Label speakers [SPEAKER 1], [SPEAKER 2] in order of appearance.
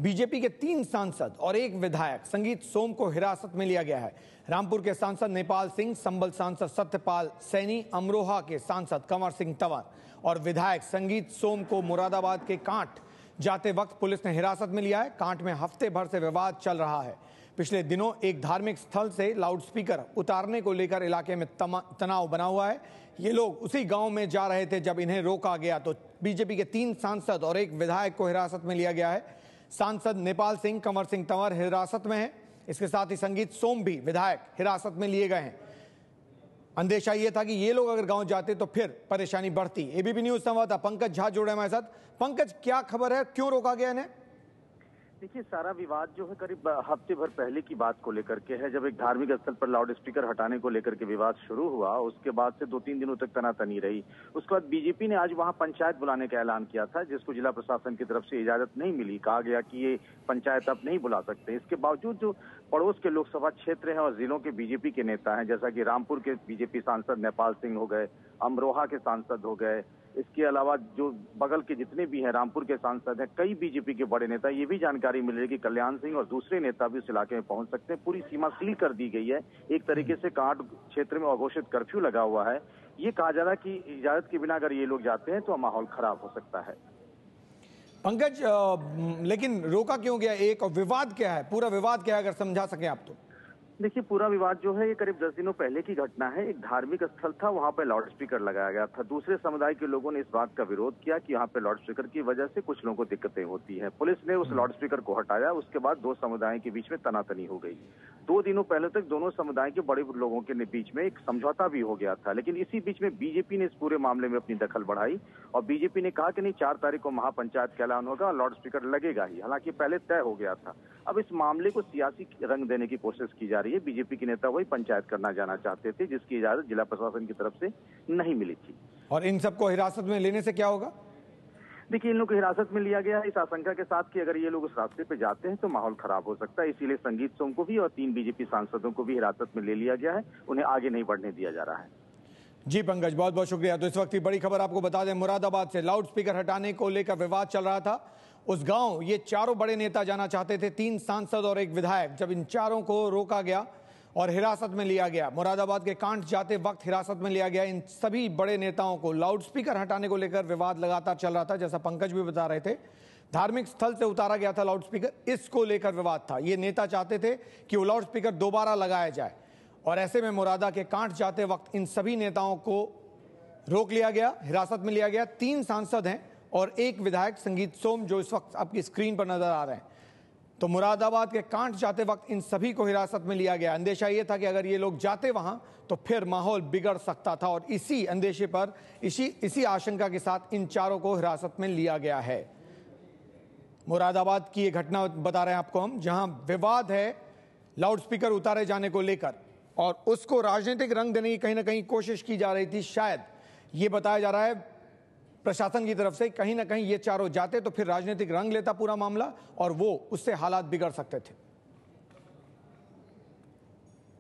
[SPEAKER 1] BJP के 3 सांसद और 1 विधायक संगीत सोम को हिरासत में लिया गया है। रामपुर के सांसद नेपाल सिंह, संबल सांसद सत्यपाल सैनी, अमरोहा के सांसद कंवर सिंह तंवर और विधायक संगीत सोम को मुरादाबाद के कांट जाते वक्त पुलिस ने हिरासत में लिया है। कांट में हफ्ते भर से विवाद चल रहा है। पिछले दिनों एक धार्मिक स्थल से लाउडस्पीकर उतारने को लेकर इलाके में तनाव बना हुआ है। ये लोग उसी गांव में जा रहे थे जब इन्हें रोका गया तो बीजेपी के 3 सांसद और 1 विधायक को हिरासत में लिया गया है। सांसद नेपाल सिंह, कंवर सिंह तंवर हिरासत में हैं। इसके साथ ही संगीत सोम भी विधायक हिरासत में लिए गए हैं। अंदेशा यह था कि ये लोग अगर गांव जाते तो फिर परेशानी बढ़ती। एबीपी न्यूज संवाददाता पंकज झा जुड़े हमारे साथ। पंकज, क्या खबर है, क्यों रोका गया इन्हें?
[SPEAKER 2] देखिए, सारा विवाद जो है करीब हफ्ते भर पहले की बात को लेकर के है, जब एक धार्मिक स्थल पर लाउड स्पीकर हटाने को लेकर के विवाद शुरू हुआ। उसके बाद से 2-3 दिनों तक तनातनी रही। उसके बाद बीजेपी ने आज वहां पंचायत बुलाने का ऐलान किया था, जिसको जिला प्रशासन की तरफ से इजाजत नहीं मिली। कहा गया कि ये पंचायत अब नहीं बुला सकते। इसके बावजूद जो पड़ोस के लोकसभा क्षेत्र हैं और जिलों के बीजेपी के नेता हैं, जैसा कि रामपुर के बीजेपी सांसद नेपाल सिंह हो गए, अमरोहा के सांसद हो गए, इसके अलावा जो बगल के जितने भी हैं रामपुर के सांसद हैं, कई बीजेपी के बड़े नेता, ये भी जानकारी मिल रही है कि कल्याण सिंह और दूसरे नेता भी उस इलाके में पहुंच सकते हैं। पूरी सीमा सील कर दी गई है। एक तरीके से कांट क्षेत्र में अघोषित कर्फ्यू लगा हुआ है। ये कहा जा रहा है कि इजाजत के बिना अगर ये लोग जाते हैं तो माहौल खराब हो सकता है।
[SPEAKER 1] पंकज, लेकिन रोका क्यों गया एक, और विवाद क्या है, पूरा विवाद क्या है, अगर समझा सकें आप तो?
[SPEAKER 2] देखिए, पूरा विवाद जो है ये करीब 10 दिनों पहले की घटना है। एक धार्मिक स्थल था, वहां पर लाउड स्पीकर लगाया गया था। दूसरे समुदाय के लोगों ने इस बात का विरोध किया कि यहाँ पे लाउड स्पीकर की वजह से कुछ लोगों को दिक्कतें होती हैं। पुलिस ने उस लाउड स्पीकर को हटाया। उसके बाद 2 समुदायों के बीच में तनातनी हो गई। 2 दिनों पहले तक दोनों समुदाय के बड़े लोगों के बीच में एक समझौता भी हो गया था, लेकिन इसी बीच में बीजेपी ने इस पूरे मामले में अपनी दखल बढ़ाई और बीजेपी ने कहा कि नहीं, 4 तारीख को महापंचायत का ऐलान होगा और लाउड स्पीकर लगेगा ही। हालांकि पहले तय हो गया था। अब इस मामले को सियासी रंग देने की कोशिश की जा रही है। बीजेपी के नेता वही पंचायत करना जाना चाहते थे, जिसकी इजाजत जिला प्रशासन की तरफ से नहीं मिली थी।
[SPEAKER 1] और इन सबको हिरासत में लेने से क्या होगा?
[SPEAKER 2] देखिए, इन लोगों को हिरासत में लिया गया है इस आशंका के साथ कि अगर ये लोग उस रास्ते पे जाते हैं तो माहौल खराब हो सकता है। इसीलिए संगीत सोम को भी और 3 बीजेपी सांसदों को भी हिरासत में ले लिया गया है। उन्हें आगे नहीं बढ़ने दिया जा रहा है।
[SPEAKER 1] जी पंकज, बहुत बहुत शुक्रिया। तो इस वक्त की बड़ी खबर आपको बता दें, मुरादाबाद से लाउड स्पीकर हटाने को लेकर विवाद चल रहा था। उस गांव ये चारों बड़े नेता जाना चाहते थे, 3 सांसद और 1 विधायक। जब इन चारों को रोका गया और हिरासत में लिया गया, मुरादाबाद के कांट जाते वक्त हिरासत में लिया गया। इन सभी बड़े नेताओं को लाउड स्पीकर हटाने को लेकर विवाद लगातार चल रहा था। जैसा पंकज भी बता रहे थे, धार्मिक स्थल से उतारा गया था लाउड स्पीकर, इसको लेकर विवाद था। ये नेता चाहते थे कि वो लाउड स्पीकर दोबारा लगाया जाए और ऐसे में मुरादा के कांट जाते वक्त इन सभी नेताओं को रोक लिया गया, हिरासत में लिया गया। 3 सांसद हैं और 1 विधायक संगीत सोम, जो इस वक्त आपकी स्क्रीन पर नजर आ रहे हैं। तो मुरादाबाद के कांट जाते वक्त इन सभी को हिरासत में लिया गया। अंदेशा यह था कि अगर ये लोग जाते वहां तो फिर माहौल बिगड़ सकता था और इसी अंदेशे पर, इसी आशंका के साथ इन चारों को हिरासत में लिया गया है। मुरादाबाद की ये घटना बता रहे हैं आपको हम, जहां विवाद है लाउड स्पीकर उतारे जाने को लेकर और उसको राजनीतिक रंग देने की कहीं ना कहीं कोशिश की जा रही थी। शायद ये बताया जा रहा है प्रशासन की तरफ से, कहीं ना कहीं ये चारों जाते तो फिर राजनीतिक रंग लेता पूरा मामला और वो उससे हालात बिगड़ सकते थे।